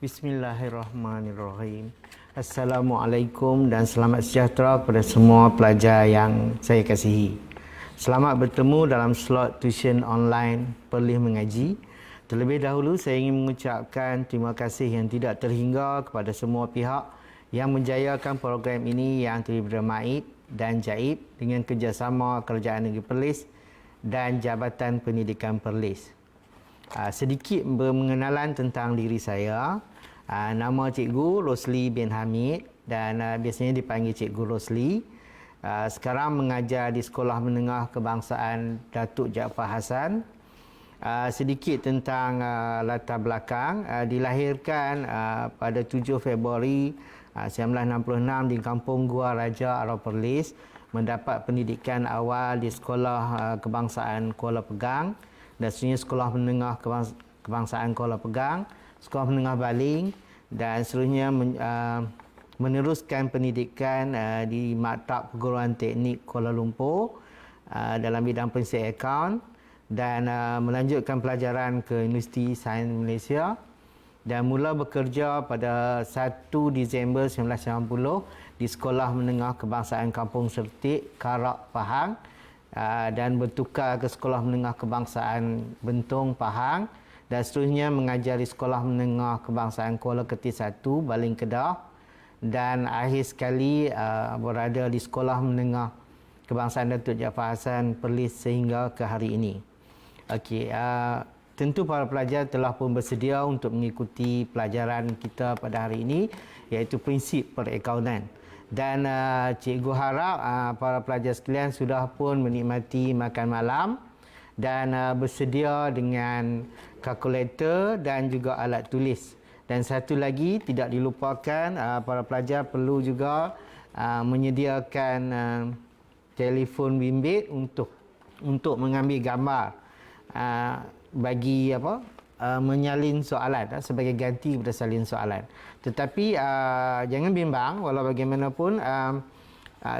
Bismillahirrahmanirrahim. Assalamualaikum dan selamat sejahtera kepada semua pelajar yang saya kasihi. Selamat bertemu dalam slot tuition online Perlis Mengaji. Terlebih dahulu saya ingin mengucapkan terima kasih yang tidak terhingga kepada semua pihak yang menjayakan program ini yang terdiri Maib dan Jaib dengan kerjasama Kerajaan Negeri Perlis dan Jabatan Pendidikan Perlis. Sedikit bermengenalan tentang diri saya. Nama Cikgu Rosli bin Hamid dan biasanya dipanggil Cikgu Rosli. Sekarang mengajar di Sekolah Menengah Kebangsaan Datuk Jaafar Hassan. Sedikit tentang latar belakang. Dilahirkan pada 7 Februari 1966 di Kampung Gua Raja Arau Perlis. Mendapat pendidikan awal di Sekolah Kebangsaan Kuala Pegang dan seterusnya Sekolah Menengah Kebangsaan Kuala Pegang, Sekolah Menengah Baling dan seterusnya meneruskan pendidikan di Maktab Perguruan Teknik Kuala Lumpur dalam bidang pensiasatan akaun dan melanjutkan pelajaran ke Universiti Sains Malaysia dan mula bekerja pada 1 Disember 1990 di Sekolah Menengah Kebangsaan Kampung Sertik, Karak, Pahang dan bertukar ke Sekolah Menengah Kebangsaan Bentong, Pahang dan seterusnya mengajar di Sekolah Menengah Kebangsaan Kuala Ketis 1, Baling, Kedah dan akhir sekali berada di Sekolah Menengah Kebangsaan Datuk Jaafar Hassan Perlis sehingga ke hari ini. Okey, tentu para pelajar telah pun bersedia untuk mengikuti pelajaran kita pada hari ini iaitu prinsip perakaunan. Dan cikgu harap para pelajar sekalian sudah pun menikmati makan malam dan bersedia dengan kalkulator dan juga alat tulis. Dan satu lagi tidak dilupakan, para pelajar perlu juga menyediakan telefon bimbit untuk mengambil gambar bagi menyalin soalan sebagai ganti pada salin soalan. Tetapi jangan bimbang, walau bagaimanapun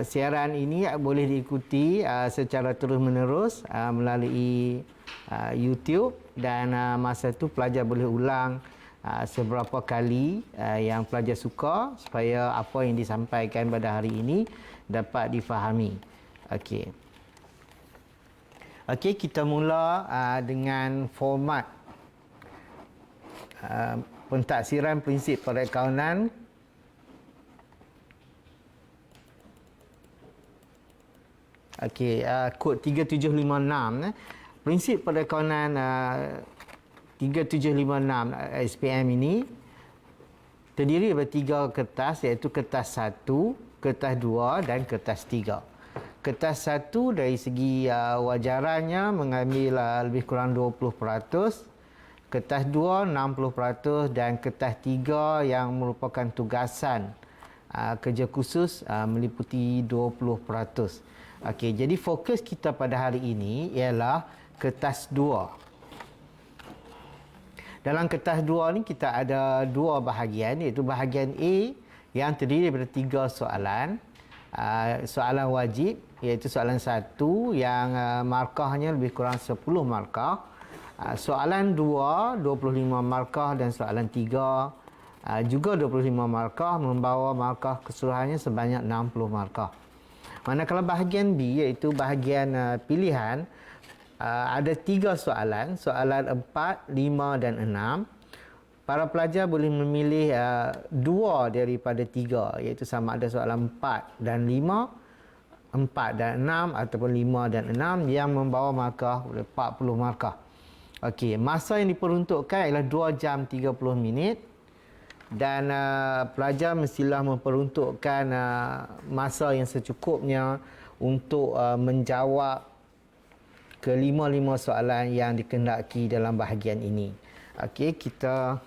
siaran ini boleh diikuti secara terus-menerus melalui YouTube dan masa itu pelajar boleh ulang seberapa kali yang pelajar suka supaya apa yang disampaikan pada hari ini dapat difahami. Okey, kita mula dengan format pentaksiran prinsip perakaunan. Okey, kod 3756. Prinsip perakaunan 3756 SPM ini terdiri daripada 3 kertas iaitu kertas 1, kertas 2 dan kertas 3. Kertas 1 dari segi wajarannya mengambil lebih kurang 20%, kertas 2 60% dan kertas 3 yang merupakan tugasan kerja khusus meliputi 20%. Okey, jadi fokus kita pada hari ini ialah kertas 2. Dalam kertas 2 ni kita ada 2 bahagian iaitu bahagian A yang terdiri daripada 3 soalan. Soalan wajib iaitu soalan 1 yang markahnya lebih kurang 10 markah. Soalan 2 25 markah dan soalan 3 juga 25 markah membawa markah keseluruhannya sebanyak 60 markah. Manakala bahagian B iaitu bahagian pilihan ada 3 soalan, soalan 4, 5 dan 6. Para pelajar boleh memilih 2 daripada 3 iaitu sama ada soalan 4 dan 5, 4 dan 6 ataupun 5 dan 6 yang membawa markah 40 markah. Okey, masa yang diperuntukkan ialah 2 jam 30 minit dan pelajar mestilah memperuntukkan masa yang secukupnya untuk menjawab ke-5 soalan yang dikehendaki dalam bahagian ini. Okey, kita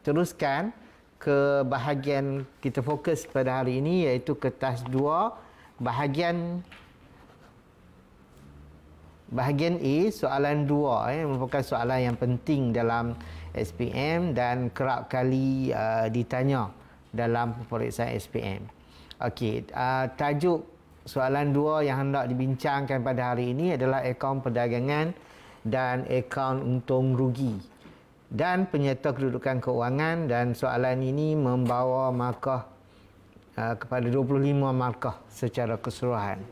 teruskan ke bahagian kita fokus pada hari ini iaitu kertas 2 bahagian A, soalan 2 merupakan soalan yang penting dalam SPM dan kerap kali ditanya dalam peperiksaan SPM. Okey, tajuk soalan 2 yang hendak dibincangkan pada hari ini adalah akaun perdagangan dan akaun untung rugi. dan penyerta kedudukan keuangan, dan soalan ini membawa markah kepada 25 markah secara keseluruhan.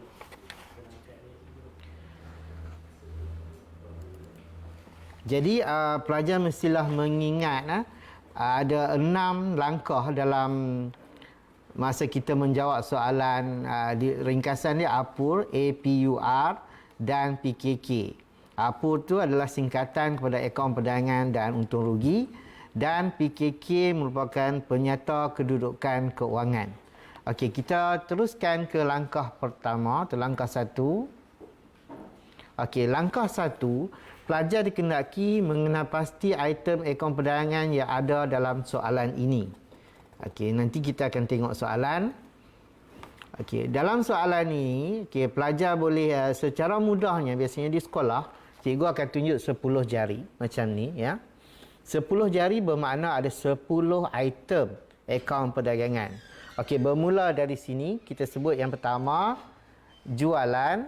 Jadi pelajar mestilah mengingat ada 6 langkah dalam masa kita menjawab soalan. Di ringkasan dia APUR, APUR dan PKK. APUR tu adalah singkatan kepada akaun perdagangan dan untung rugi, dan PKK merupakan penyata kedudukan keuangan. Okey, kita teruskan ke langkah pertama, tu langkah 1. Okey, langkah 1, pelajar dikendaki mengenal pasti item akaun perdagangan yang ada dalam soalan ini. Okey, nanti kita akan tengok soalan. Okey, dalam soalan ini, pelajar boleh secara mudahnya, biasanya di sekolah, cikgu akan tunjuk 10 jari macam ni ya. 10 jari bermakna ada 10 item akaun perdagangan. Okey, bermula dari sini, kita sebut yang pertama jualan,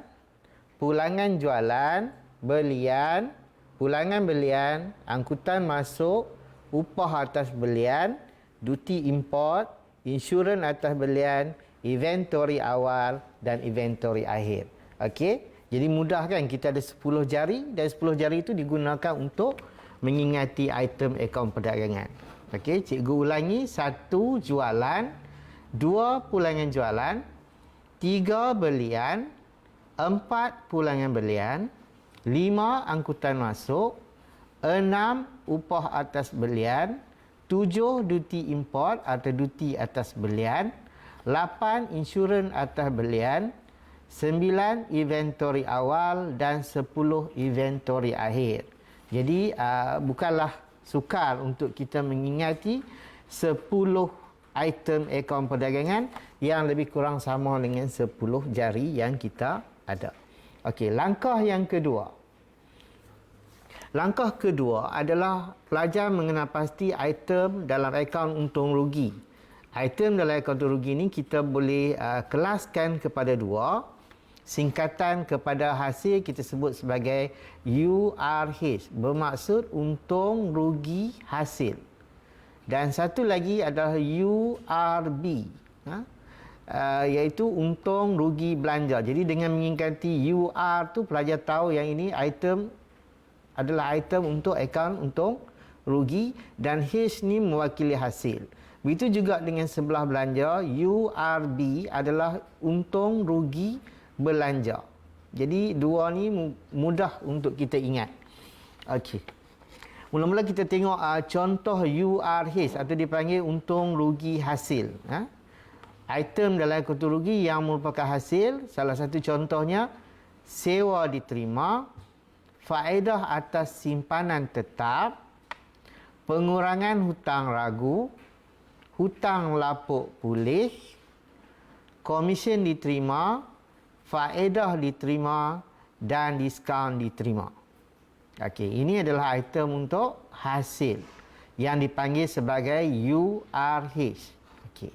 pulangan jualan, belian, pulangan belian, angkutan masuk, upah atas belian, duty import, insurans atas belian, inventory awal dan inventory akhir. Okey, jadi mudah kan, kita ada 10 jari dan 10 jari itu digunakan untuk mengingati item akaun perdagangan. Okey, cikgu ulangi. 1 jualan, 2 pulangan jualan, 3 belian, 4 pulangan belian, 5 angkutan masuk, 6 upah atas belian, 7 duty import atau duty atas belian, 8 insurans atas belian, 9 inventory awal dan 10 inventory akhir. Jadi bukanlah sukar untuk kita mengingati 10 item akaun perdagangan yang lebih kurang sama dengan 10 jari yang kita ada. Okey, langkah yang kedua. Langkah kedua adalah pelajar mengenal pasti item dalam akaun untung rugi. Item dalam akaun untung rugi ni kita boleh kelaskan kepada 2. Singkatan kepada hasil kita sebut sebagai URH, bermaksud untung rugi hasil. Dan satu lagi adalah URB, iaitu untung rugi belanja. Jadi dengan mengingati UR tu, pelajar tahu yang ini item adalah item untuk akaun untung rugi, dan H ni mewakili hasil. Begitu juga dengan sebelah belanja, URB adalah untung rugi belanja. Jadi dua ni mudah untuk kita ingat. Okey. Mula-mula kita tengok contoh URH atau dipanggil untung rugi hasil. Item dalam untung rugi yang merupakan hasil, salah satu contohnya sewa diterima, faedah atas simpanan tetap, pengurangan hutang ragu, hutang lapuk pulih, komisen diterima, faedah diterima dan diskaun diterima. Okey, ini adalah item untuk hasil yang dipanggil sebagai URH. Okey.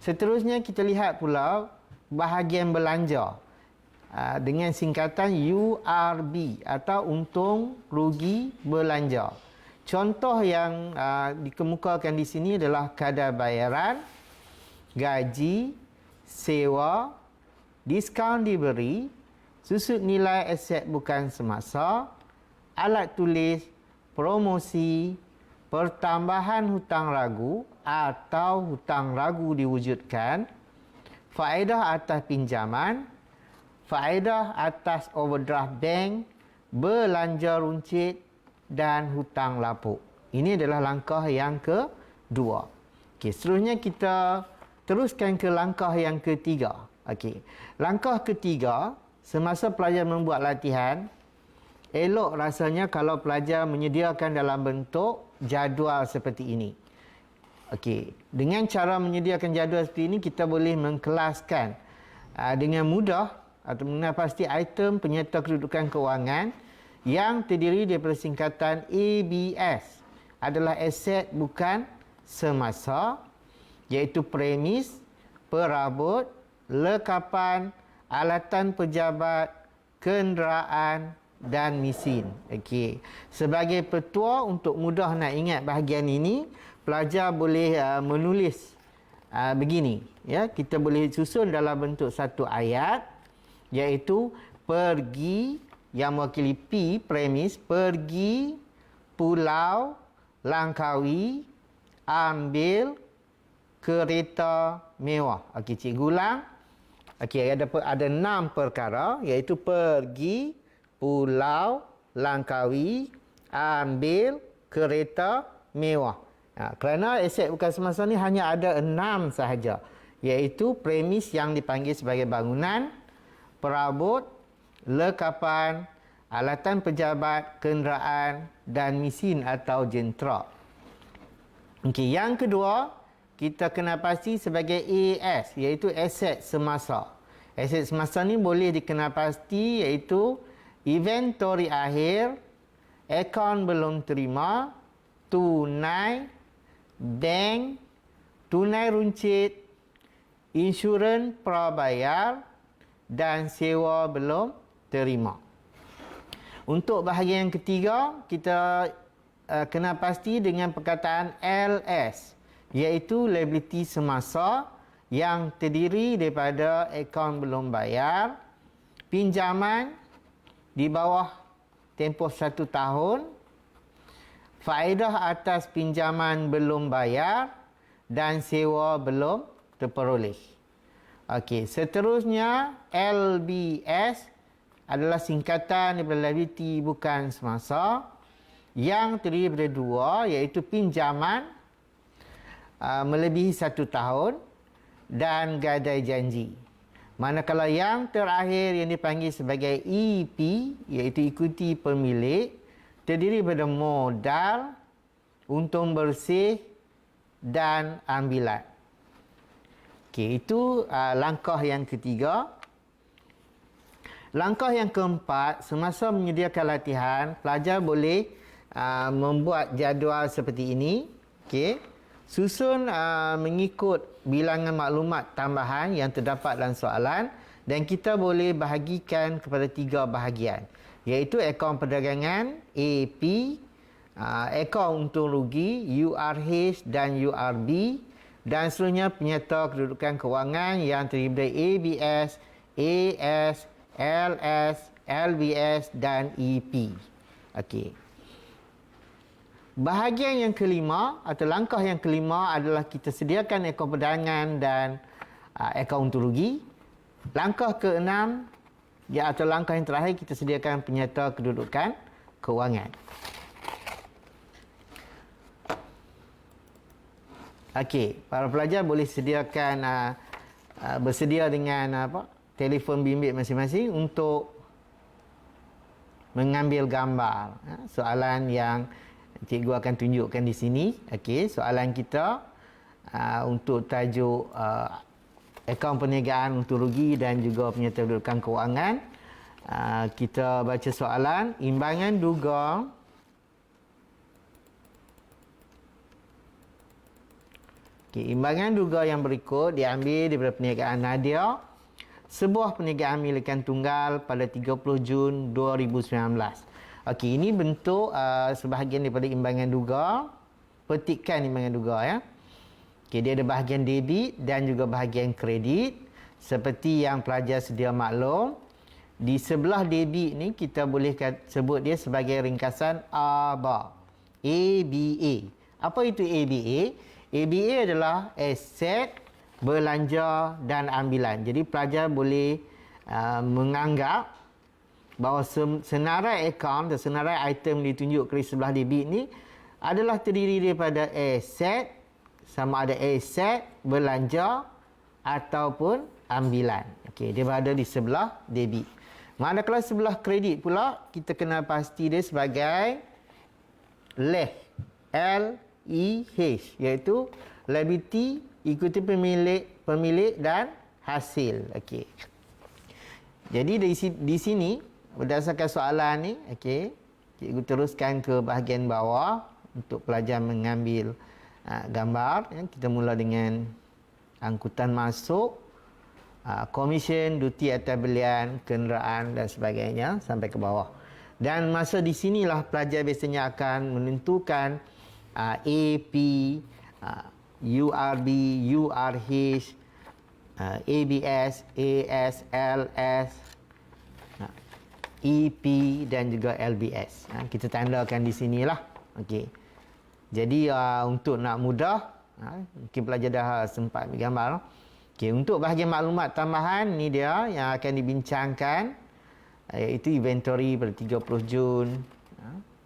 Seterusnya kita lihat pula bahagian belanja dengan singkatan URB atau untung rugi belanja. Contoh yang dikemukakan di sini adalah kadar bayaran, gaji, sewa, diskaun diberi, susut nilai aset bukan semasa, alat tulis, promosi, pertambahan hutang ragu atau hutang ragu diwujudkan, faedah atas pinjaman, faedah atas overdraft bank, belanja runcit dan hutang lapuk. Ini adalah langkah yang kedua. Okey, seterusnya kita teruskan ke langkah yang ketiga. Okey. Langkah ketiga, semasa pelajar membuat latihan, elok rasanya kalau pelajar menyediakan dalam bentuk jadual seperti ini. Okey, dengan cara menyediakan jadual seperti ini, kita boleh mengkelaskan dengan mudah atau mengenal pasti item penyerta kedudukan keuangan yang terdiri daripada singkatan ABS, adalah aset bukan semasa, iaitu premis, perabot, lekapan, alatan pejabat, kenderaan, dan mesin. Okey. Sebagai petua untuk mudah nak ingat bahagian ini, pelajar boleh menulis begini, ya. Kita boleh susun dalam bentuk satu ayat, iaitu pergi, yang mewakili P, premis, pergi Pulau Langkawi ambil kereta mewah. Okey, cikgu ulang. Okey, ada 6 perkara, iaitu pergi Pulau Langkawi ambil kereta mewah. Kerana aset bukan semasa ni hanya ada 6 sahaja, iaitu premis yang dipanggil sebagai bangunan, perabot, lekapan, alatan pejabat, kenderaan dan mesin atau jentera. Okey, yang kedua kita kena pasti sebagai AS, iaitu aset semasa. Aset semasa ni boleh dikenal pasti, iaitu inventory akhir, akaun belum terima, tunai, bank, tunai runcit, insurans prabayar dan sewa belum terima. Untuk bahagian yang ketiga, kita kena pasti dengan perkataan LS, iaitu liability semasa, yang terdiri daripada akaun belum bayar, pinjaman di bawah tempoh 1 tahun, faedah atas pinjaman belum bayar dan sewa belum terperoleh. Okey, seterusnya LBS adalah singkatan daripada liability bukan semasa, yang terdiri daripada 2, iaitu pinjaman melebihi 1 tahun dan gadai janji. Manakala yang terakhir yang dipanggil sebagai EP, iaitu ikuti pemilik, terdiri daripada modal, untung bersih dan ambilan. Okey, itu langkah yang ketiga. Langkah yang keempat, semasa menyediakan latihan, pelajar boleh membuat jadual seperti ini. Okey, susun mengikut bilangan maklumat tambahan yang terdapat dalam soalan, dan kita boleh bahagikan kepada 3 bahagian, iaitu akaun perdagangan AP, akaun untung rugi URH dan URB, dan seterusnya penyerta kedudukan kewangan yang terdiri dari ABS, AS, LS, LBS dan EP. Okey. Bahagian yang kelima atau langkah yang kelima adalah kita sediakan akaun perdagangan dan akaun untung rugi. Langkah keenam, atau langkah yang terakhir, kita sediakan penyerta kedudukan kewangan. Okey, para pelajar boleh sediakan bersedia dengan telefon bimbit masing-masing untuk mengambil gambar soalan yang cikgu akan tunjukkan di sini. Okey, soalan kita untuk tajuk akaun perniagaan untung rugi dan juga penyerta kedudukan kewangan. Kita baca soalan. Imbangan duga imbangan duga yang berikut diambil daripada perniagaan Nadia, sebuah perniagaan milikan tunggal pada 30 Jun 2019. Okey, ini bentuk sebahagian daripada imbangan duga. Petikkan imbangan duga, ya. Okey, dia ada bahagian debit dan juga bahagian kredit. Seperti yang pelajar sedia maklum, di sebelah debit ni kita boleh sebut dia sebagai ringkasan ABA. ABA. Apa itu ABA? ABA adalah aset, belanja dan ambilan. Jadi pelajar boleh menganggap bahawa senarai akaun dan senarai item ditunjuk di sebelah debit ni adalah terdiri daripada aset, sama ada aset, belanja ataupun ambilan. Okey, dia berada di sebelah debit. Manakala sebelah kredit pula, kita kena pasti dia sebagai LEH, LEH, iaitu liability, ikuti pemilik dan hasil. Okey. Jadi di sini berdasarkan soalan ni, okey, cikgu teruskan ke bahagian bawah untuk pelajar mengambil gambar. Ya. Kita mula dengan angkutan masuk, komisen, duty atas belian, kenderaan dan sebagainya sampai ke bawah. Dan masa di sinilah pelajar biasanya akan menentukan AP, URB, URH, ABS, AS, LS, EP dan juga LBS. Kita tandakan di sinilah. Okey. Jadi untuk nak mudah, mungkin pelajar dah sempat ambil gambar. Okey, untuk bahagian maklumat tambahan ni dia yang akan dibincangkan, iaitu inventory pada 30 Jun.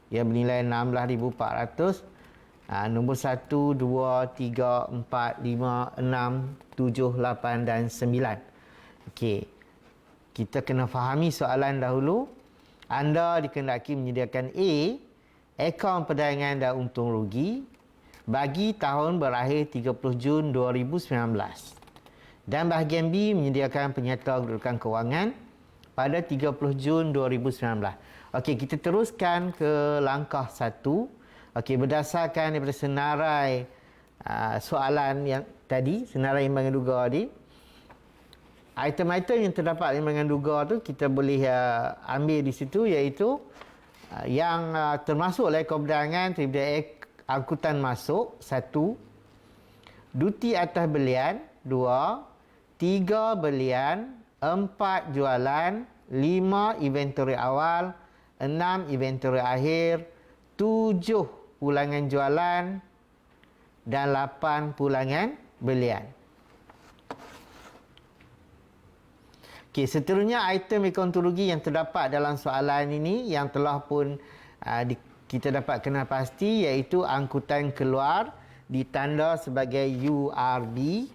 Ia bernilai 16,400. Nombor 1, 2, 3, 4, 5, 6, 7, 8 dan 9. Okey. Kita kena fahami soalan dahulu. Anda dikehendaki menyediakan A, akaun perdagangan dan untung rugi bagi tahun berakhir 30 Jun 2019. Dan bahagian B menyediakan penyata kedudukan kewangan pada 30 Jun 2019. Okey, kita teruskan ke langkah 1. Okey, berdasarkan daripada senarai soalan yang tadi, senarai imbangan duga tadi, item-item yang terdapat imbangan duga tu kita boleh ambil di situ, iaitu yang termasuk oleh perdagangan terhadap angkutan masuk 1, duti atas belian 2, 3 belian, 4 jualan, 5 inventory awal, 6 inventory akhir, 7 pulangan jualan dan 8 pulangan belian. Okey, seterusnya item akaun rugi yang terdapat dalam soalan ini yang telah pun kita dapat kenal pasti, iaitu angkutan keluar ditanda sebagai URB,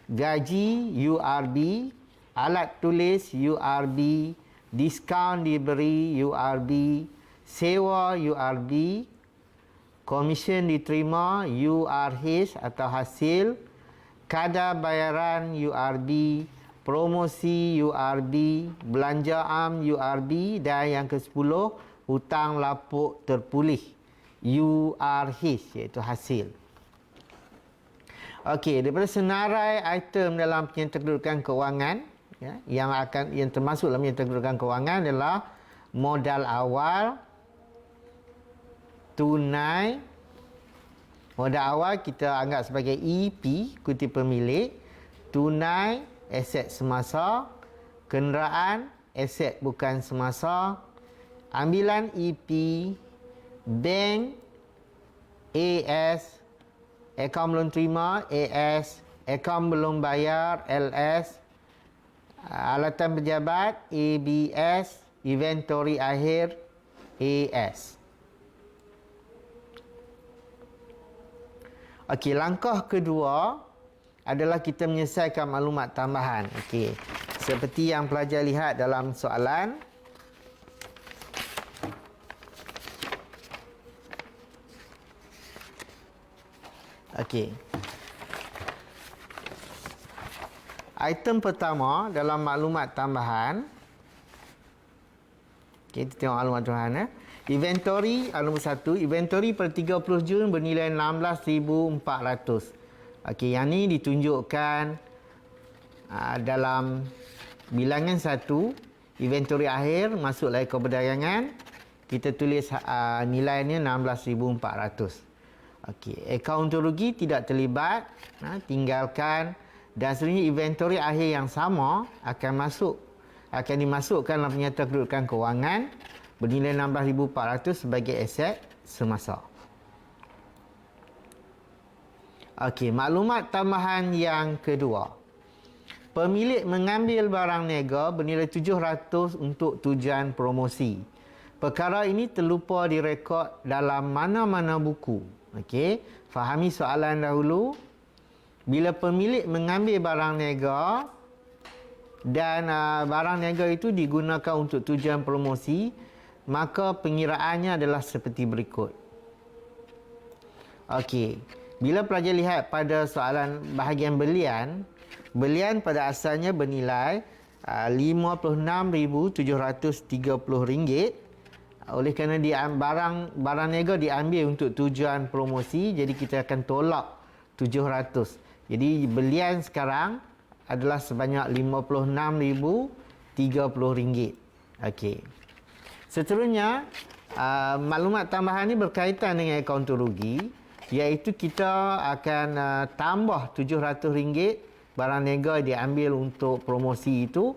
gaji URB, alat tulis URB, diskaun diberi URB, sewa URB, komisen diterima URH atau hasil, kadar bayaran URB, promosi URB, belanja am URB, dan yang ke-10 hutang lapuk terpulih URH, iaitu hasil. Okey, daripada senarai item dalam penyerta kedudukan kewangan, yang termasuk dalam penyerta kedudukan kewangan adalah modal awal, tunai. Modal awal kita anggap sebagai EP, kuti pemilik. Tunai, aset semasa. Kenderaan, aset bukan semasa. Ambilan EP, bank, AS, akaun belum terima, AS, akaun belum bayar, LS, alatan pejabat, ABS, inventory akhir, AS. Okey, langkah kedua adalah kita menyelesaikan maklumat tambahan. Okey, seperti yang pelajar lihat dalam soalan. Okey. Item pertama dalam maklumat tambahan. Okey, kita tengok maklumat tambahan. Inventory nombor 1, inventory per 30 Jun bernilai 16,400. Okey, yang ni ditunjukkan dalam bilangan 1, inventory akhir masuk lagi ke perdagangan. Kita tulis nilainya 16,400. Okey, akaun rugi tidak terlibat, tinggalkan. Dan seterusnya inventory akhir yang sama akan dimasukkan dalam penyerta kedudukan kewangan bernilai 16,400 sebagai aset semasa. Okey, maklumat tambahan yang kedua. Pemilik mengambil barang niaga bernilai 700 untuk tujuan promosi. Perkara ini terlupa direkod dalam mana-mana buku. Okey, fahami soalan dahulu. Bila pemilik mengambil barang niaga dan barang niaga itu digunakan untuk tujuan promosi, maka pengiraannya adalah seperti berikut. Okey, bila pelajar lihat pada soalan bahagian belian pada asalnya bernilai RM56,730. Oleh kerana barang niaga diambil untuk tujuan promosi, jadi kita akan tolak 700. Jadi belian sekarang adalah sebanyak RM56,030. Okey. Seterusnya, maklumat tambahan ni berkaitan dengan akaun rugi, iaitu kita akan tambah RM700 barang niaga diambil untuk promosi itu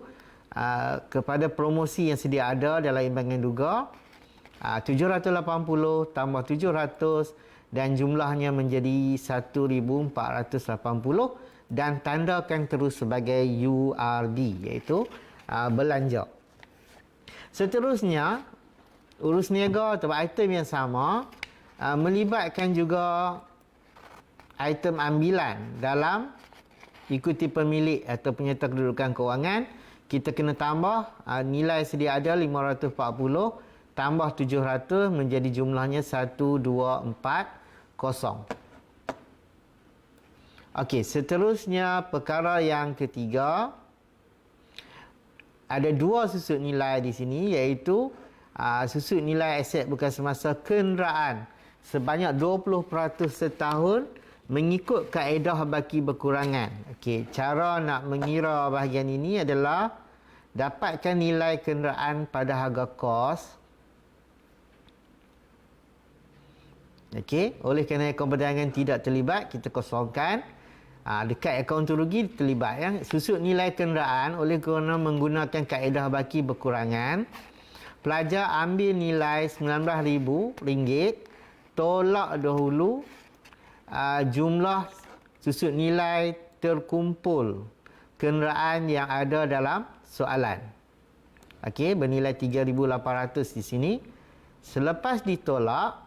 kepada promosi yang sedia ada dalam imbangan duga. 780 tambah 700 dan jumlahnya menjadi 1480 dan tandakan terus sebagai URD, iaitu belanja. Seterusnya, urus niaga atau item yang sama melibatkan juga item ambilan dalam ikuti pemilik atau penyerta kedudukan kewangan. Kita kena tambah nilai sedia ada 540 tambah 700 menjadi jumlahnya 1240. Okey, seterusnya perkara yang ketiga, ada dua susut nilai di sini, iaitu susut nilai aset bukan semasa kenderaan sebanyak 20% setahun mengikut kaedah baki berkurangan. Okey, cara nak mengira bahagian ini adalah dapatkan nilai kenderaan pada harga kos. Okey, oleh kerana akaun perdagangan tidak terlibat, kita kosongkan. Dekat akaun rugi terlibat ya. Susut nilai kenderaan oleh kerana menggunakan kaedah baki berkurangan. Pelajar ambil nilai RM19,000, tolak dahulu jumlah susut nilai terkumpul kenderaan yang ada dalam soalan. Okey, bernilai 3,800 di sini. Selepas ditolak,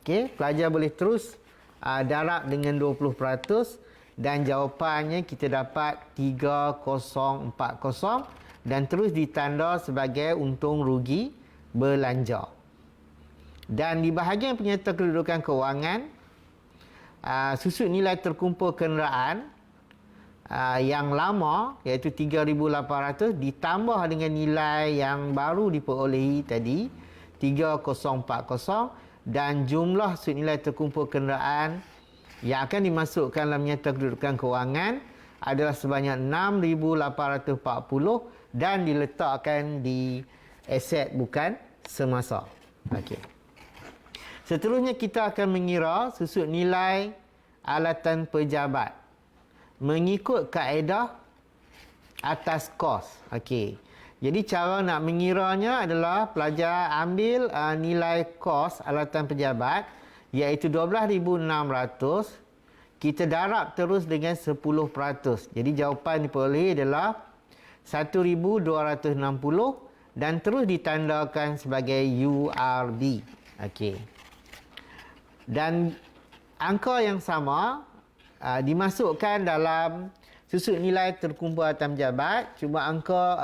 okey, pelajar boleh terus darab dengan 20% dan jawapannya kita dapat 3040 dan terus ditanda sebagai untung rugi belanja. Dan di bahagian penyerta kedudukan kewangan, susut nilai terkumpul kenderaan yang lama iaitu 3,800 ditambah dengan nilai yang baru diperolehi tadi 3040 dan jumlah susut nilai terkumpul kenderaan yang akan dimasukkan dalam penyerta kedudukan kewangan adalah sebanyak 6,840 dan diletakkan di aset bukan semasa. Okey. Seterusnya kita akan mengira susut nilai alatan pejabat mengikut kaedah atas kos. Okey. Jadi cara nak mengiranya adalah pelajar ambil nilai kos alatan pejabat iaitu 12,600, kita darab terus dengan 10%. Jadi jawapan diperolehi adalah 1,260 dan terus ditandakan sebagai URB. Okey. Dan angka yang sama dimasukkan dalam susut nilai terkumpul alatan pejabat, cuma angka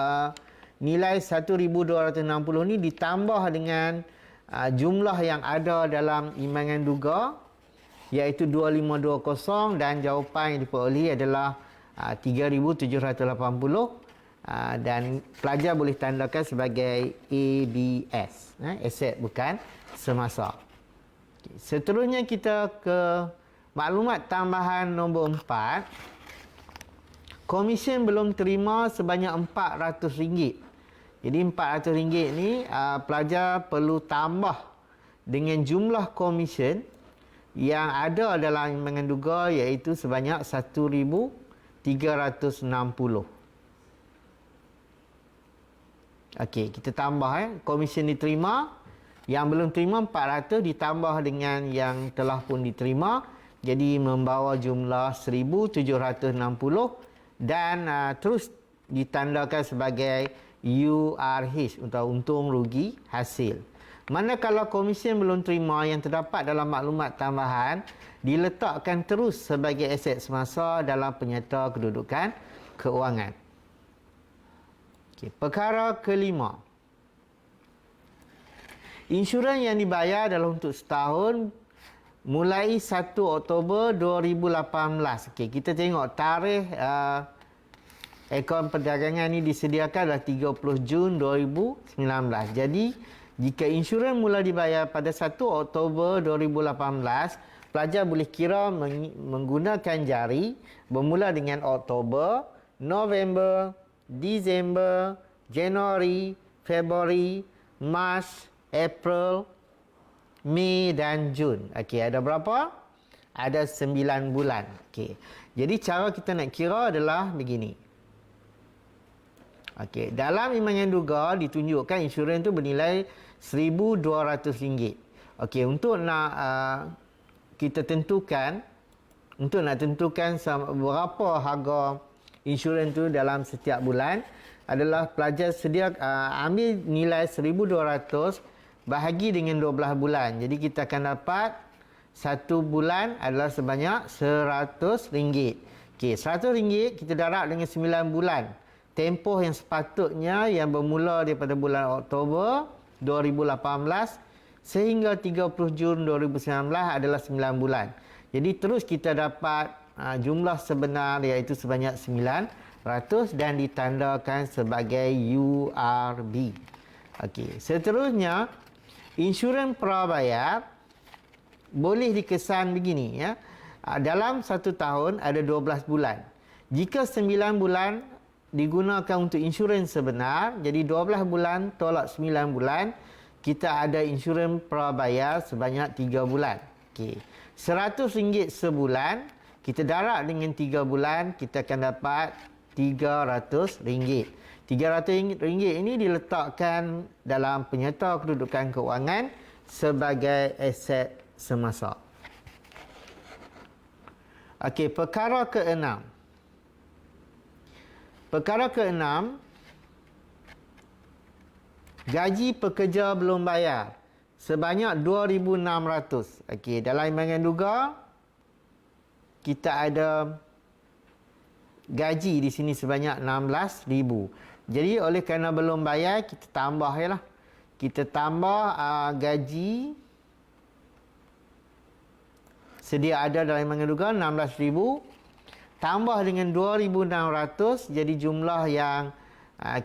nilai 1,260 ni ditambah dengan jumlah yang ada dalam imbangan duga iaitu 2,520 dan jawapan yang diperolehi adalah 3,780 dan pelajar boleh tandakan sebagai ABS, aset bukan semasa. Okay. Seterusnya kita ke maklumat tambahan nombor 4. Komisen belum terima sebanyak RM400. Jadi RM400 ni pelajar perlu tambah dengan jumlah komisen yang ada dalam imbangan duga iaitu sebanyak 1,360. Okey, kita tambah komisen diterima, yang belum terima 400 ditambah dengan yang telah pun diterima, jadi membawa jumlah 1,760 dan terus ditandakan sebagai URH untuk untung rugi hasil. Manakala komisen belum terima yang terdapat dalam maklumat tambahan diletakkan terus sebagai aset semasa dalam penyerta kedudukan keuangan. Okay. Perkara kelima, insurans yang dibayar adalah untuk setahun mulai 1 Oktober 2018. Okay, kita tengok tarikh akaun perdagangan ini disediakan adalah 30 Jun 2019. Jadi, jika insurans mula dibayar pada 1 Oktober 2018, pelajar boleh kira menggunakan jari bermula dengan Oktober, November, Disember, Januari, Februari, Mac, April, Mei dan Jun. Okey, ada berapa? Ada 9 bulan. Okey. Jadi cara kita nak kira adalah begini. Okey, dalam Iman yang Duga ditunjukkan insurans tu bernilai RM1,200. Okey, untuk nak kita tentukan, untuk nak tentukan berapa harga insurans tu dalam setiap bulan, adalah pelajar sedia ambil nilai 1,200 bahagi dengan 12 bulan. Jadi kita akan dapat satu bulan adalah sebanyak RM100. Okey, RM100 kita darab dengan 9 bulan. Tempoh yang sepatutnya yang bermula daripada bulan Oktober 2018 sehingga 30 Jun 2019 adalah 9 bulan. Jadi terus kita dapat jumlah sebenar iaitu sebanyak 900 dan ditandakan sebagai URB. Okey, seterusnya insurans prabayar boleh dikesan begini ya. Dalam satu tahun ada 12 bulan. Jika 9 bulan digunakan untuk insurans sebenar, jadi 12 bulan tolak 9 bulan, kita ada insurans prabayar sebanyak 3 bulan. Okey. RM100 sebulan, kita darab dengan 3 bulan, kita akan dapat RM300. RM300 ini diletakkan dalam penyerta kedudukan kewangan sebagai aset semasa. Okey, perkara ke-6. Perkara ke-6, gaji pekerja belum bayar sebanyak 2,600. Okey, dalam Imbangan Duga kita ada gaji di sini sebanyak 16,000. Jadi oleh kerana belum bayar, kita tambah yalah. Kita tambah gaji sedia ada dalam Imbangan Duga 16,000 tambah dengan 2,600, jadi jumlah yang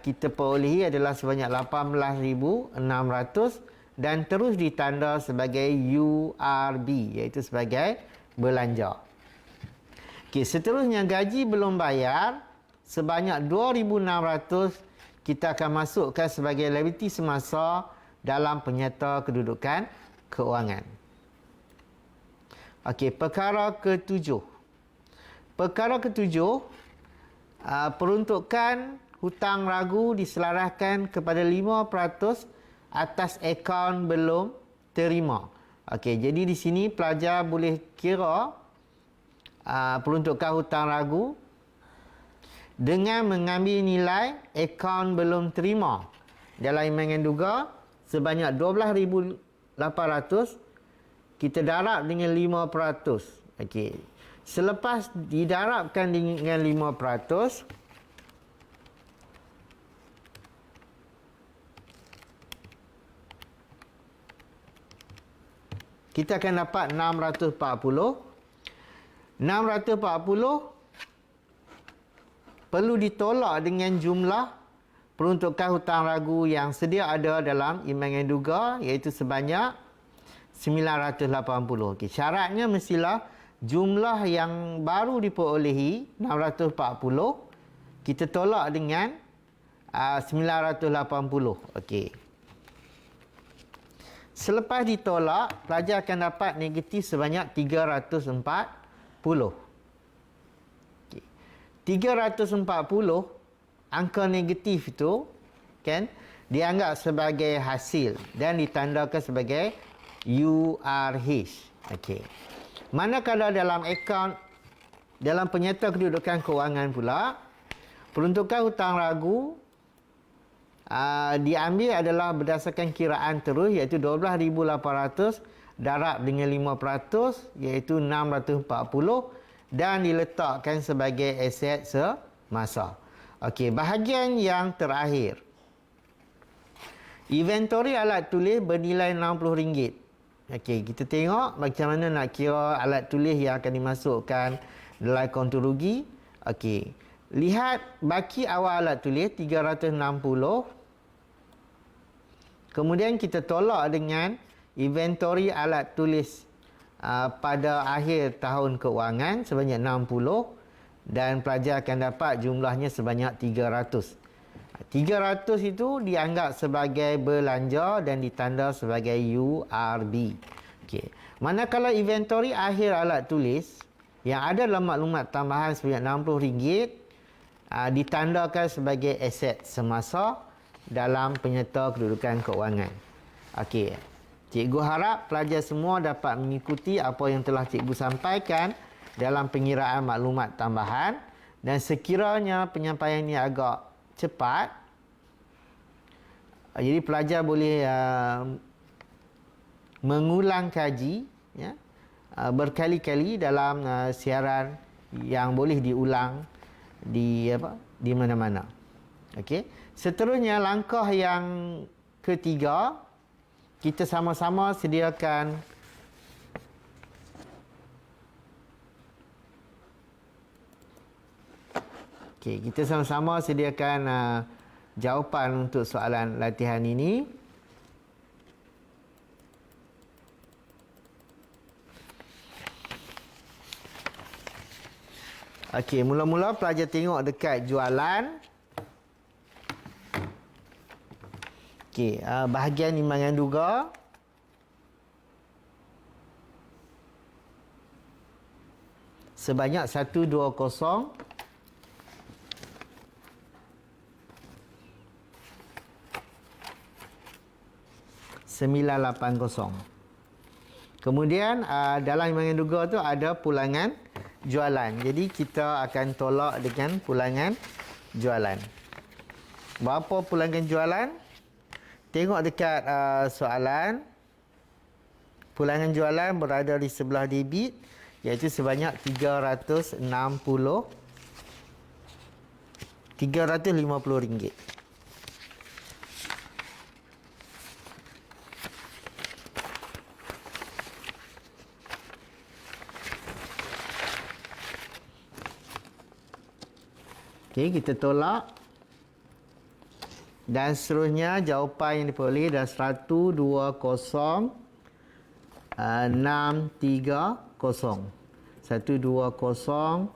kita perolehi adalah sebanyak 18,600 dan terus ditanda sebagai URB iaitu sebagai belanja. Okey, seterusnya gaji belum bayar sebanyak 2,600 kita akan masukkan sebagai liability semasa dalam penyerta kedudukan kewangan. Okey, perkara ke-7. Perkara ke-7, peruntukan hutang ragu diselaraskan kepada 5% atas akaun belum terima. Okey, jadi di sini pelajar boleh kira peruntukan hutang ragu dengan mengambil nilai akaun belum terima dalam Imbangan Duga sebanyak 12,800, kita darab dengan 5%. Okey, selepas didarabkan dengan 5%, kita akan dapat 640. 640 perlu ditolak dengan jumlah peruntukan hutang ragu yang sedia ada dalam Imbangan Duga iaitu sebanyak 980. Okey, syaratnya mestilah jumlah yang baru diperolehi 640 kita tolak dengan 980. Okey. Selepas ditolak, pelajar akan dapat negatif sebanyak 340. Okay. 340, angka negatif itu kan dianggap sebagai hasil dan ditandakan sebagai URH. Okey. Manakala dalam akaun dalam penyerta kedudukan kewangan pula, peruntukan hutang ragu diambil adalah berdasarkan kiraan terus iaitu 12,800 darab dengan 5% iaitu 640 dan diletakkan sebagai aset semasa. Okey, bahagian yang terakhir. Inventory alat tulis bernilai RM60. Okey, kita tengok macam mana nak kira alat tulis yang akan dimasukkan dalam kontur rugi. Okey, lihat baki awal alat tulis 360. Kemudian kita tolak dengan inventory alat tulis pada akhir tahun keuangan sebanyak 60 dan pelajar akan dapat jumlahnya sebanyak 300. 300 itu dianggap sebagai belanja dan ditanda sebagai URB. Okey. Manakala inventory akhir alat tulis yang ada dalam maklumat tambahan sebanyak RM60 ditandakan sebagai aset semasa dalam penyerta kedudukan keuangan. Okey. Cikgu harap pelajar semua dapat mengikuti apa yang telah cikgu sampaikan dalam pengiraan maklumat tambahan, dan sekiranya penyampaian ini agak cepat, jadi pelajar boleh mengulang kaji ya, berkali-kali dalam siaran yang boleh diulang di mana-mana. Okey. Seterusnya, langkah yang ketiga, kita sama-sama sediakan kita sama-sama sediakan jawapan untuk soalan latihan ini. Okey, mula-mula pelajar tengok dekat jualan. Okey, bahagian imbangan duga. Sebanyak 120 980. Kemudian dalam imbangan duga tu ada pulangan jualan. Jadi kita akan tolak dengan pulangan jualan. Berapa pulangan jualan? Tengok dekat soalan. Pulangan jualan berada di sebelah debit, iaitu sebanyak RM350. Okey, kita tolak. Dan seterusnya jawapan yang diperoleh adalah 120 630. 120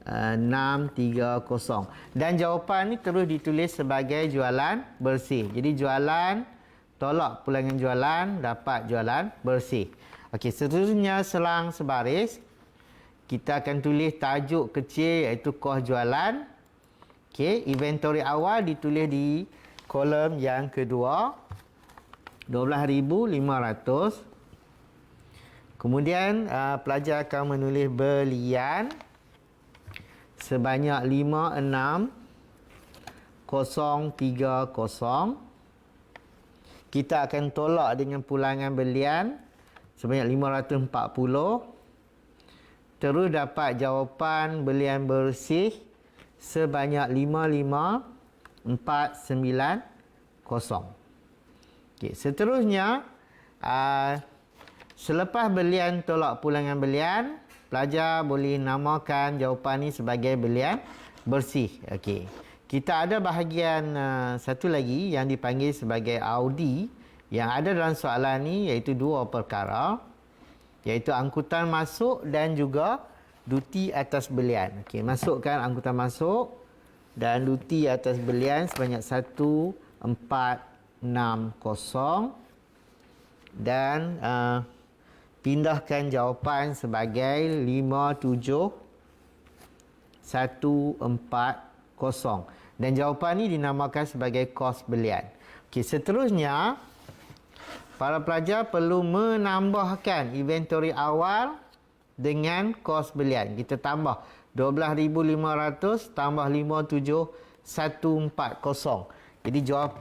630. Dan jawapan ni terus ditulis sebagai jualan bersih. Jadi jualan tolak pulangan jualan, dapat jualan bersih. Okey, seterusnya selang sebaris. Kita akan tulis tajuk kecil iaitu kos jualan. Okey, inventory awal ditulis di kolom yang kedua, 12,500. Kemudian pelajar akan menulis belian sebanyak 56,030. Kita akan tolak dengan pulangan belian sebanyak 540. Terus dapat jawapan belian bersih sebanyak 55,490. Okey, seterusnya selepas belian tolak pulangan belian, pelajar boleh namakan jawapan ni sebagai belian bersih. Okey. Kita ada bahagian satu lagi yang dipanggil sebagai Audi yang ada dalam soalan ni, iaitu dua perkara, iaitu angkutan masuk dan juga duti atas belian. Okey, masukkan angkutan masuk dan duti atas belian sebanyak 1460 dan pindahkan jawapan sebagai 57,140 dan jawapan ni dinamakan sebagai kos belian. Okey, seterusnya para pelajar perlu menambahkan inventory awal dengan kos belian. Kita tambah 12,500 tambah 57,140. Jadi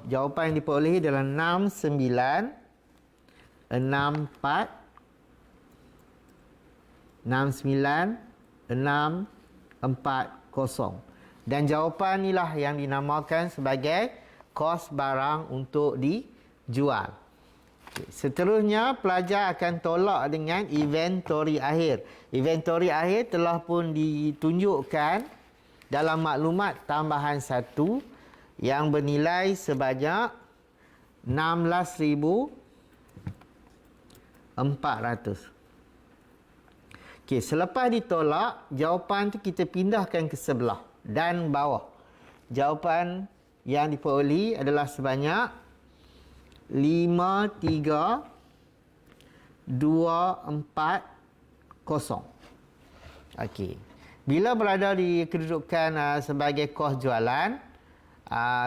jawapan yang diperolehi adalah 69,640. Dan jawapan inilah yang dinamakan sebagai kos barang untuk dijual. Seterusnya pelajar akan tolak dengan inventory akhir. Inventory akhir telah pun ditunjukkan dalam maklumat tambahan 1 yang bernilai sebanyak 16,400. Okey, selepas ditolak, jawapan tu kita pindahkan ke sebelah dan bawah. Jawapan yang diperoleh adalah sebanyak 53,240. Okey. Bila berada di kedudukan sebagai kos jualan,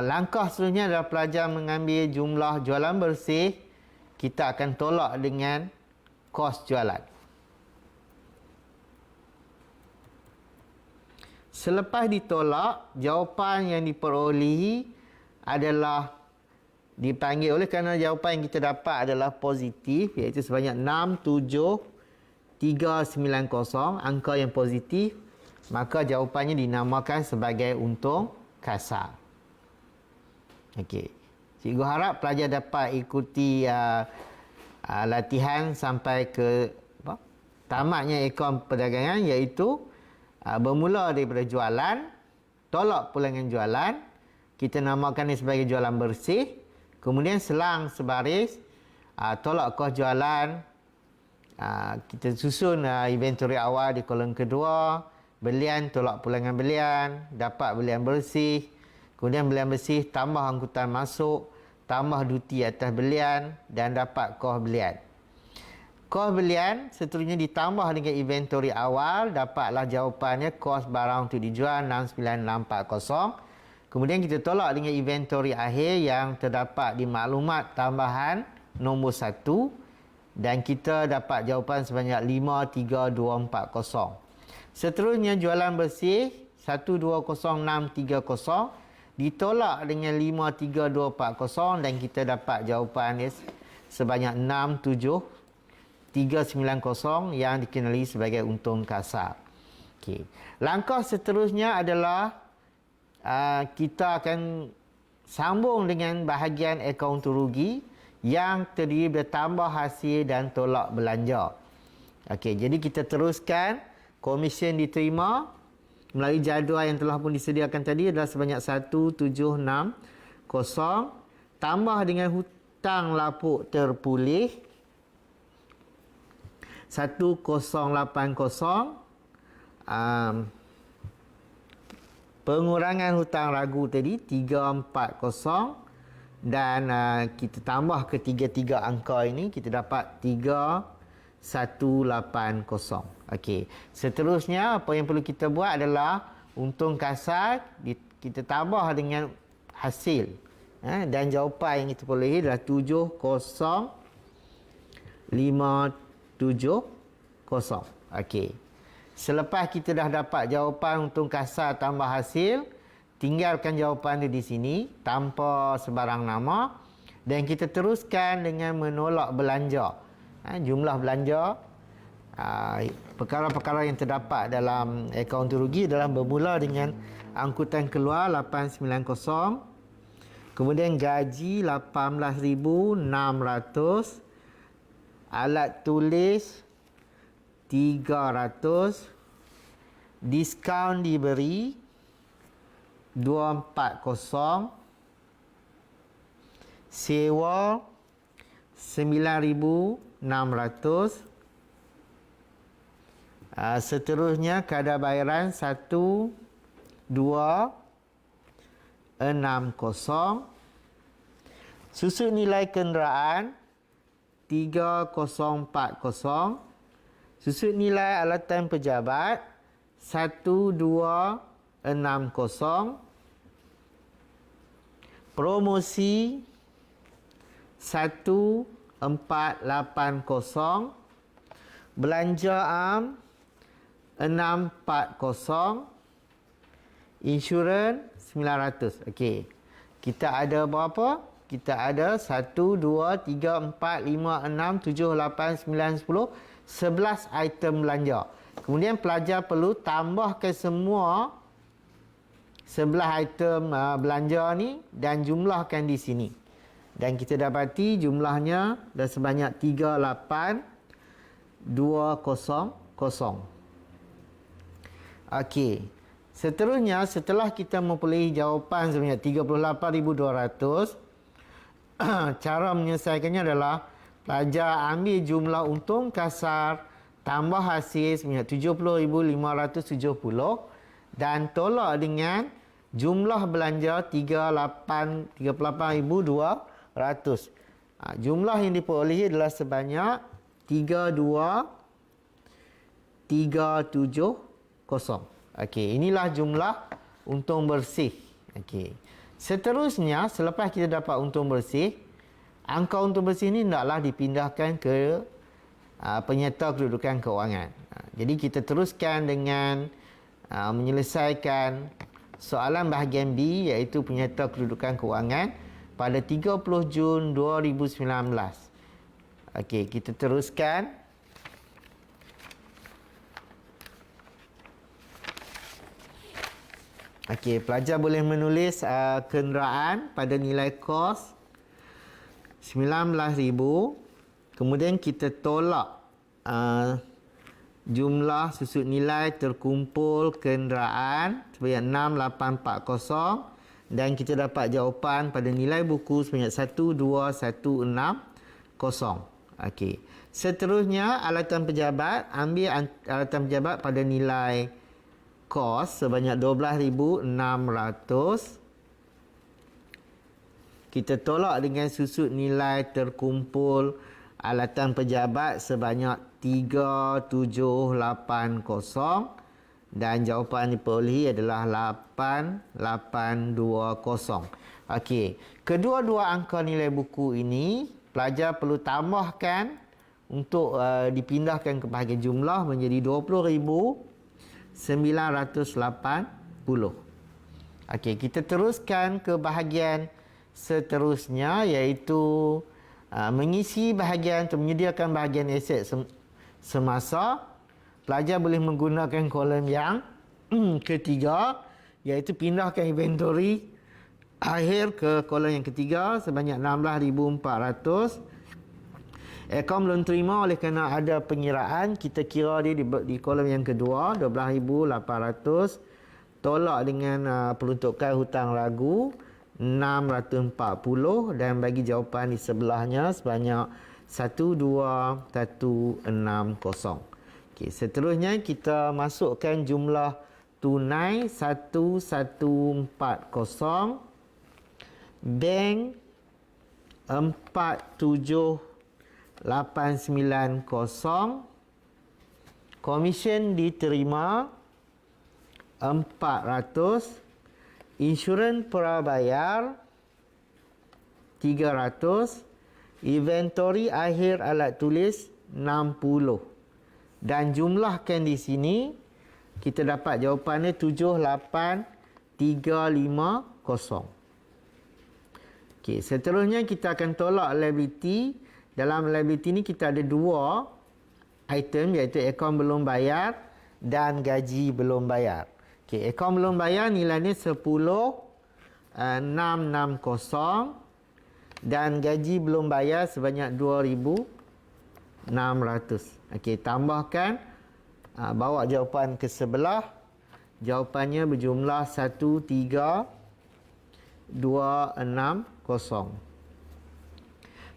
langkah seterusnya adalah pelajar mengambil jumlah jualan bersih. Kita akan tolak dengan kos jualan. Selepas ditolak, jawapan yang diperolehi adalah dipanggil oleh kerana jawapan yang kita dapat adalah positif, iaitu sebanyak 67390, angka yang positif, maka jawapannya dinamakan sebagai untung kasar. Okey. Cikgu harap pelajar dapat ikuti latihan sampai ke tamatnya akaun perdagangan, iaitu bermula daripada jualan, tolak pulangan jualan, kita namakan ini sebagai jualan bersih, kemudian selang sebaris, tolak kos jualan, kita susun inventory awal di kolom kedua, belian, tolak pulangan belian, dapat belian bersih, kemudian belian bersih tambah angkutan masuk, tambah duty atas belian dan dapat kos belian. Kos belian seterusnya ditambah dengan inventory awal, dapatlah jawapannya kos barang untuk dijual 69640. Kemudian kita tolak dengan inventory akhir yang terdapat di maklumat tambahan nombor 1 dan kita dapat jawapan sebanyak 53240. Seterusnya jualan bersih 120630 ditolak dengan 53240 dan kita dapat jawapan sebanyak 67390 yang dikenali sebagai untung kasar. Okey. Langkah seterusnya adalah kita akan sambung dengan bahagian akaun rugi yang terdiri dari tambah hasil dan tolak belanja. Okey, jadi kita teruskan. Komisen diterima melalui jadual yang telah pun disediakan tadi adalah sebanyak 1760 tambah dengan hutang lapuk terpulih 1080, pengurangan hutang ragu tadi 340 dan kita tambah ketiga-tiga angka ini kita dapat 3180. Okey. Seterusnya apa yang perlu kita buat adalah untung kasar kita tambah dengan hasil. Dan jawapan yang kita peroleh adalah 70570. Okey. Selepas kita dah dapat jawapan untung kasar tambah hasil, tinggalkan jawapan dia di sini tanpa sebarang nama dan kita teruskan dengan menolak belanja. Jumlah belanja, perkara-perkara yang terdapat dalam akaun rugi adalah bermula dengan angkutan keluar 890, kemudian gaji 18,600, alat tulis 300, diskaun diberi 240, sewa 9,600, seterusnya kadar bayaran 1260, susun nilai kenderaan 3040, susun nilai alatan pejabat 1260, promosi 1480, belanja am 640, insurans 900. Okey. Kita ada berapa? Kita ada 1 2 3 4 5 6 7 8 9 10 11 item belanja. Kemudian pelajar perlu tambahkan semua 11 item belanja ni dan jumlahkan di sini. Dan kita dapati jumlahnya dah sebanyak 38,200. Okey. Seterusnya setelah kita memperoleh jawapan sebanyak 38,200, cara menyelesaikannya adalah pelajar ambil jumlah untung kasar tambah hasil sebanyak 70,570 dan tolak dengan Jumlah belanja 38,200. Jumlah yang diperolehi adalah sebanyak 32,370. Okey, inilah jumlah untung bersih. Okey. Seterusnya, selepas kita dapat untung bersih, angka untung bersih ni hendaklah dipindahkan ke penyerta kedudukan kewangan. Jadi kita teruskan dengan menyelesaikan soalan bahagian B, iaitu penyerta kedudukan kewangan pada 30 Jun 2019. Okey, kita teruskan. Okey, pelajar boleh menulis kenderaan pada nilai kos 19,000. Kemudian kita tolak jumlah susut nilai terkumpul kenderaan sebanyak 6840, dan kita dapat jawapan pada nilai buku sebanyak 12160. Okey. Seterusnya, alatan pejabat, ambil alatan pejabat pada nilai kos sebanyak 12,600. Kita tolak dengan susut nilai terkumpul alatan pejabat sebanyak 3780, dan jawapan diperolehi adalah 8820. Okey, kedua-dua angka nilai buku ini pelajar perlu tambahkan untuk dipindahkan ke bahagian jumlah menjadi 20,980. Okey, kita teruskan ke bahagian seterusnya, iaitu mengisi bahagian atau menyediakan bahagian aset semasa. Pelajar boleh menggunakan kolom yang ketiga, iaitu pindahkan inventory akhir ke kolom yang ketiga sebanyak 16,400. Akaun belum terima oleh kerana ada pengiraan, kita kira dia di kolom yang kedua 12,800. Tolak dengan peruntukan hutang ragu 640, dan bagi jawapan di sebelahnya sebanyak 12160. Okey, seterusnya kita masukkan jumlah tunai 1140, bank 47,890, komisen diterima 400, insurans prabayar 300, inventory akhir alat tulis 60. Dan jumlahkan di sini, kita dapat jawapannya 78,350. Okey, seterusnya kita akan tolak liability. Dalam liability ni kita ada dua item, iaitu akaun belum bayar dan gaji belum bayar. Okey, akaun belum bayar nilainya 10,660, dan gaji belum bayar sebanyak 2,600. Okey, tambahkan, bawa jawapan ke sebelah. Jawapannya berjumlah 13,260.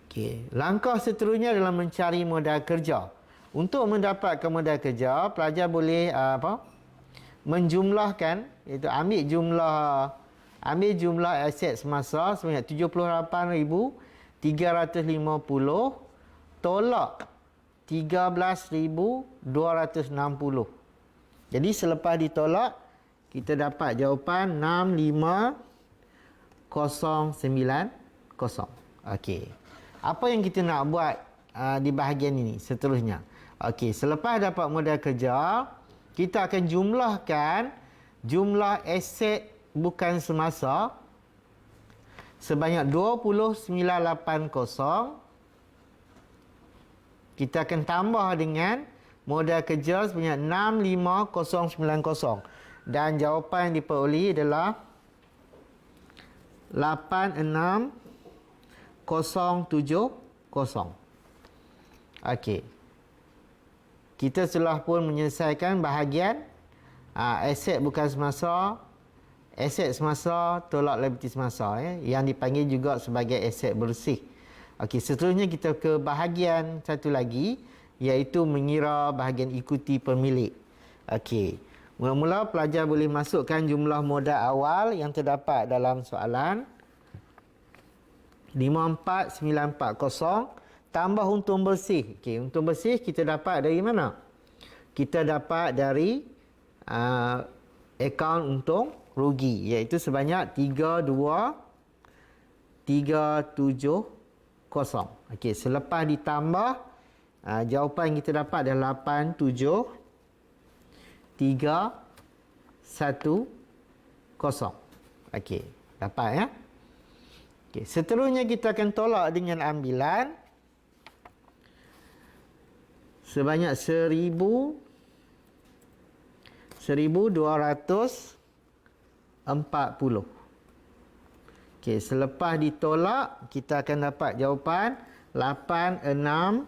Okey, langkah seterusnya adalah mencari modal kerja. Untuk mendapatkan modal kerja, pelajar boleh menjumlahkan, iaitu ambil jumlah aset semasa sebanyak 78,350, tolak 13,260. Jadi selepas ditolak, kita dapat jawapan 65,090. Okey, apa yang kita nak buat di bahagian ini seterusnya? Okey, selepas dapat modal kerja, kita akan jumlahkan jumlah aset bukan semasa sebanyak 20,980. Kita akan tambah dengan modal kerja sebanyak 65,090, dan jawapan yang diperolehi adalah 86,070. Okey, kita telah pun menyelesaikan bahagian aset bukan semasa, aset semasa tolak liability semasa, yang dipanggil juga sebagai aset bersih. Okey, seterusnya kita ke bahagian satu lagi, iaitu mengira bahagian ikuti pemilik. Okey, Mula-mula pelajar boleh masukkan jumlah modal awal yang terdapat dalam soalan 54940 tambah untung bersih. Okey, untung bersih kita dapat dari mana? Kita dapat dari akaun untung rugi, iaitu sebanyak 32370. Okey, selepas ditambah jawapan yang kita dapat adalah 87310. Okey, dapat ya? Okey, seterusnya kita akan tolak dengan ambilan sebanyak 1240. Okey, selepas ditolak kita akan dapat jawapan 86070.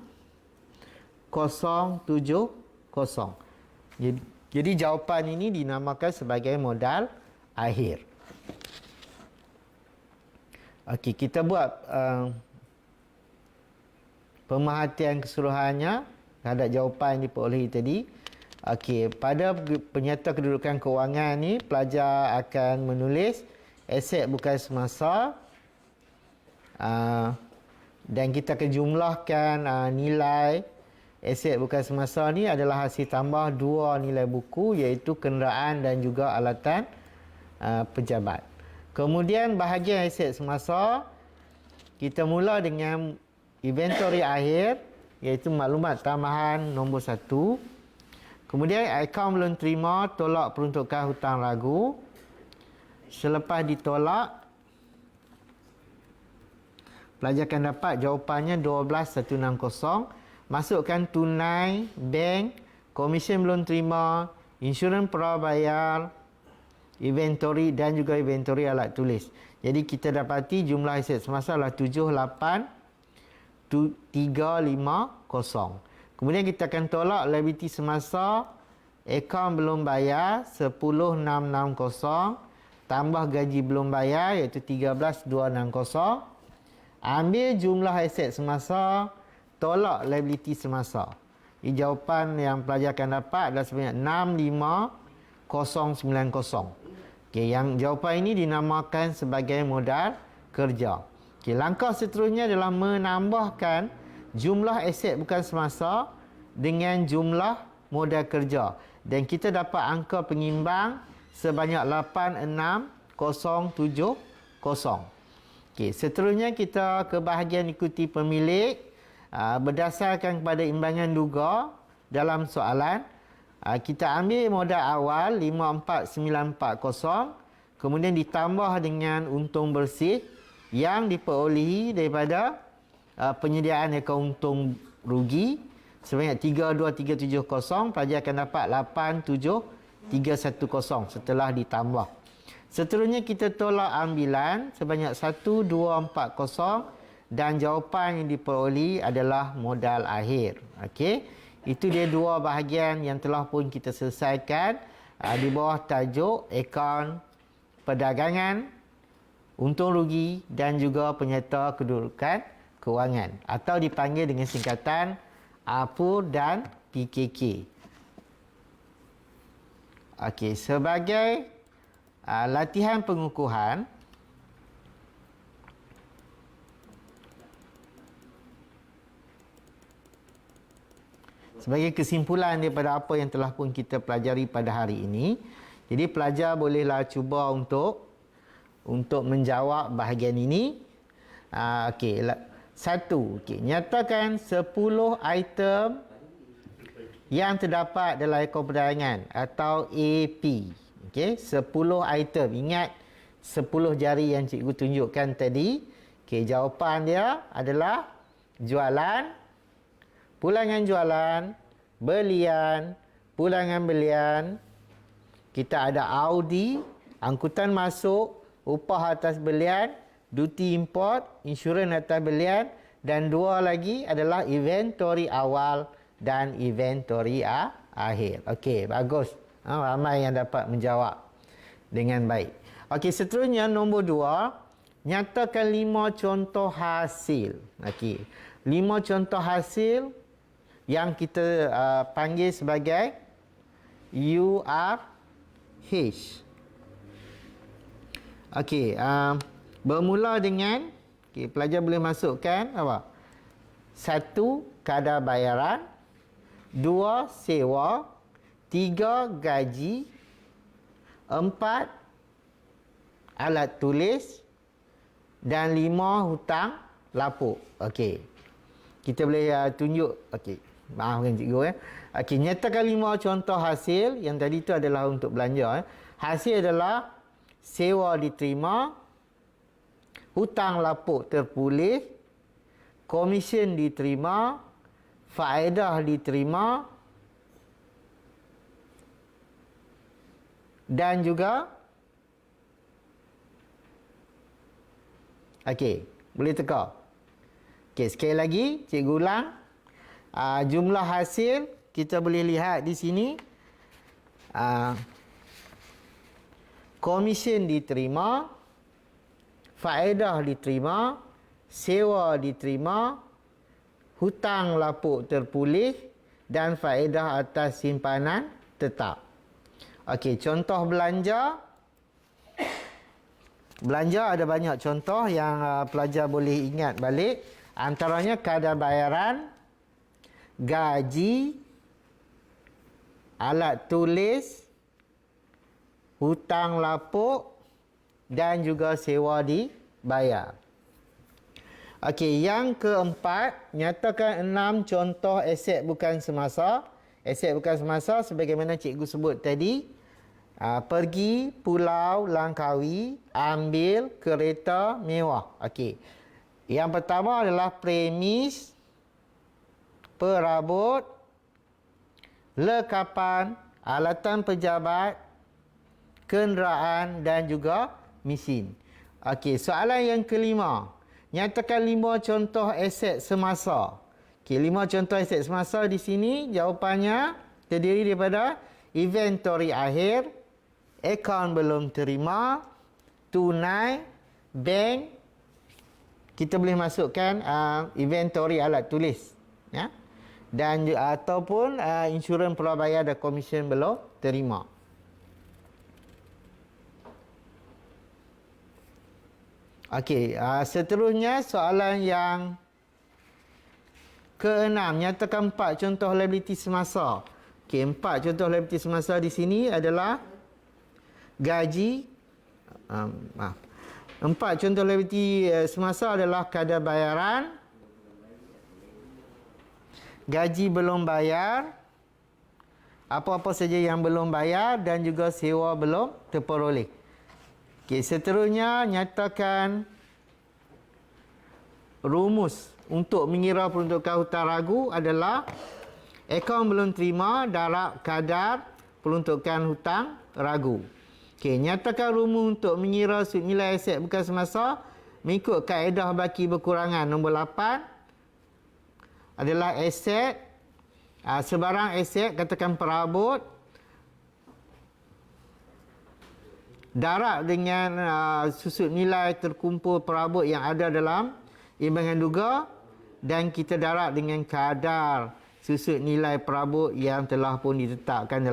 Jadi jawapan ini dinamakan sebagai modal akhir. Okey, kita buat pemerhatian keseluruhannya terhadap jawapan yang diperolehi tadi. Okey, pada penyata kedudukan kewangan ni, pelajar akan menulis aset bukan semasa, dan kita akan jumlahkan nilai aset bukan semasa ni adalah hasil tambah dua nilai buku, iaitu kenderaan dan juga alatan pejabat. Kemudian bahagian aset semasa, kita mula dengan inventory akhir, iaitu maklumat tambahan nombor 1. Kemudian akaun belum terima, tolak peruntukan hutang ragu. Selepas ditolak, pelajar akan dapat jawapannya 12160. Masukkan tunai, bank, komisen belum terima, insurans prabayar, inventory dan juga inventory alat tulis. Jadi kita dapati jumlah aset semasa adalah 78350. Kemudian kita akan tolak liability semasa, akaun belum bayar 10660, tambah gaji belum bayar iaitu 13260. Ambil jumlah aset semasa, tolak liability semasa. Jawapan yang pelajar akan dapat adalah sebanyak 65090. Okey, yang jawapan ini dinamakan sebagai modal kerja. Okey, langkah seterusnya adalah menambahkan jumlah aset bukan semasa dengan jumlah modal kerja, dan kita dapat angka pengimbang sebanyak 86070. Okey, seterusnya kita ke bahagian ikuti pemilik. Berdasarkan kepada imbangan duga dalam soalan, kita ambil modal awal 54940, kemudian ditambah dengan untung bersih yang diperolehi daripada penyediaan akaun untung rugi sebanyak 32370. Pelajar akan dapat 87310 setelah ditambah. Seterusnya kita tolak ambilan sebanyak 1240 dan jawapan yang diperolehi adalah modal akhir. Okey, itu dia dua bahagian yang telah pun kita selesaikan di bawah tajuk akaun perdagangan, untung rugi dan juga penyerta kedudukan kewangan, atau dipanggil dengan singkatan APUR dan PKK. Okey, sebagai latihan pengukuhan, sebagai kesimpulan daripada apa yang telah pun kita pelajari pada hari ini, jadi pelajar bolehlah cuba untuk menjawab bahagian ini. Okey, satu, nyatakan 10 item yang terdapat dalam akaun perdagangan atau AP. Okey, 10 item. Ingat 10 jari yang cikgu tunjukkan tadi. Okey, jawapan dia adalah jualan, pulangan jualan, belian, pulangan belian. Kita ada Audi, angkutan masuk, upah atas belian, duty import, insurans atas belian, dan dua lagi adalah inventory awal dan inventory akhir. Okey, bagus. Ramai yang dapat menjawab dengan baik. Okey, seterusnya nombor 2, nyatakan 5 contoh hasil. Okey, 5 contoh hasil yang kita panggil sebagai UR H. Okey, bermula dengan pelajar boleh masukkan apa? 1. Kadar bayaran, 2. Sewa, 3. Gaji, 4. Alat tulis, dan 5. Hutang lapuk. Okey. Kita boleh tunjuk. Okey. Maafkan cikgu Okey, nyatakan 5 contoh hasil. Yang tadi tu adalah untuk belanja Hasil adalah sewa diterima, hutang lapuk terpulih, komisen diterima, faedah diterima, dan juga okey, boleh teka. Okey, sekali lagi cikgu ulang. Jumlah hasil kita boleh lihat di sini. Komisen diterima, faedah diterima, sewa diterima, hutang lapuk terpulih, dan faedah atas simpanan tetap. Okey, contoh belanja. Belanja ada banyak contoh yang pelajar boleh ingat balik. Antaranya kadar bayaran, gaji, alat tulis, hutang lapuk, dan juga sewa dibayar. Okey, yang keempat, nyatakan 6 contoh aset bukan semasa. Aset bukan semasa sebagaimana cikgu sebut tadi. Pergi Pulau Langkawi, ambil kereta mewah. Okey. Yang pertama adalah premis, perabot, lekapan, alatan pejabat, kenderaan, dan juga mesin. Okey, soalan yang kelima. Nyatakan 5 contoh aset semasa. Okey, 5 contoh aset semasa di sini jawapannya terdiri daripada inventory akhir, akaun belum terima, tunai, bank. Kita boleh masukkan inventory alat tulis, ya. Dan ataupun insurans prabayar dan komisen belum terima. Okey, seterusnya soalan yang keenam, nyatakan 4 contoh liability semasa. Okey, 4 contoh liability semasa di sini adalah gaji, 4 contoh liability semasa adalah kadar bayaran, gaji belum bayar, apa-apa saja yang belum bayar, dan juga sewa belum terperoleh. Okey, seterusnya nyatakan rumus untuk mengira peruntukan hutang ragu adalah akaun belum terima darab kadar peruntukan hutang ragu. Okey, nyatakan rumus untuk mengira sud nilai aset bukan semasa mengikut kaedah baki berkurangan nombor 8 adalah aset, sebarang aset katakan perabot, darab dengan susut nilai terkumpul perabot yang ada dalam imbangan duga, dan kita darab dengan kadar susut nilai perabot yang telah pun ditetapkan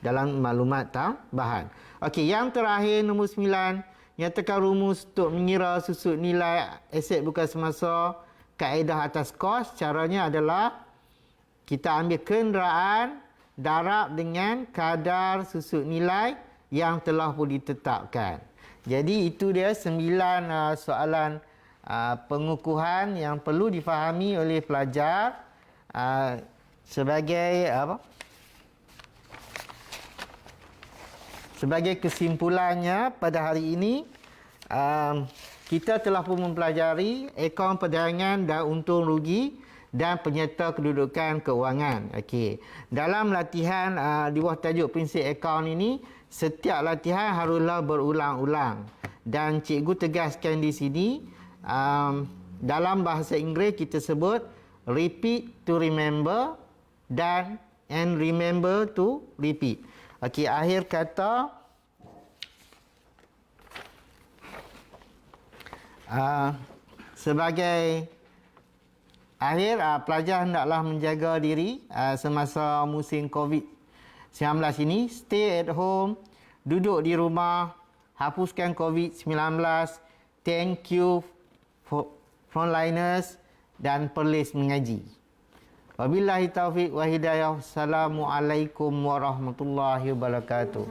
dalam maklumat tambahan. Okey, yang terakhir nombor 9, nyatakan rumus untuk mengira susut nilai aset bukan semasa kaedah atas kos. Caranya adalah kita ambil kenderaan darab dengan kadar susut nilai yang telah pun ditetapkan. Jadi itu dia 9 soalan pengukuhan yang perlu difahami oleh pelajar sebagai apa? Sebagai kesimpulannya pada hari ini kita telah pun mempelajari akaun perdagangan dan untung rugi dan penyerta kedudukan keuangan. Okey. Dalam latihan di bawah tajuk prinsip akaun ini, setiap latihan haruslah berulang-ulang. Dan cikgu tegaskan di sini, dalam bahasa Inggeris kita sebut repeat to remember dan and remember to repeat. Okey, akhir kata sebagai akhir, pelajar hendaklah menjaga diri semasa musim COVID-19 ini. Stay at home, duduk di rumah, hapuskan COVID-19. Thank you for frontliners dan Perlis Mengaji. Wabillahi taufiq wa hidayah. Assalamualaikum warahmatullahi wabarakatuh.